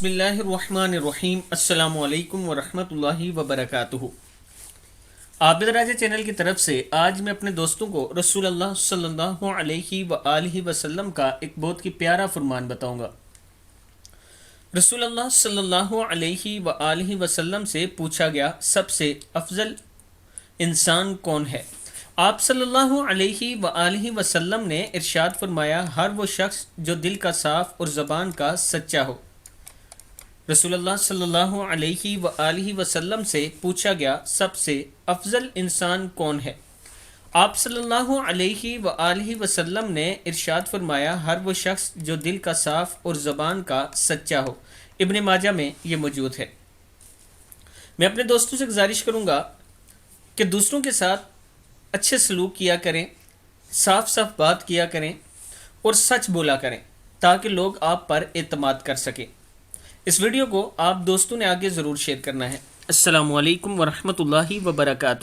بسم اللہ الرحمن الرحیم۔ السلام علیکم ورحمۃ اللہ وبرکاتہ۔ عابد راجہ چینل کی طرف سے آج میں اپنے دوستوں کو رسول اللہ صلی اللہ علیہ وآلہ وسلم کا ایک بہت ہی پیارا فرمان بتاؤں گا۔ رسول اللہ صلی اللہ علیہ وآلہ وسلم سے پوچھا گیا سب سے افضل انسان کون ہے؟ آپ صلی اللہ علیہ وآلہ وسلم نے ارشاد فرمایا، ہر وہ شخص جو دل کا صاف اور زبان کا سچا ہو۔ رسول اللہ صلی اللہ علیہ وآلہ وسلم سے پوچھا گیا سب سے افضل انسان کون ہے؟ آپ صلی اللہ علیہ وآلہ وسلم نے ارشاد فرمایا، ہر وہ شخص جو دل کا صاف اور زبان کا سچا ہو۔ ابن ماجہ میں یہ موجود ہے۔ میں اپنے دوستوں سے گزارش کروں گا کہ دوسروں کے ساتھ اچھے سلوک کیا کریں، صاف بات کیا کریں اور سچ بولا کریں تاکہ لوگ آپ پر اعتماد کر سکیں۔ اس ویڈیو کو آپ دوستوں نے آگے ضرور شیئر کرنا ہے۔ السلام علیکم ورحمۃ اللہ وبرکاتہ۔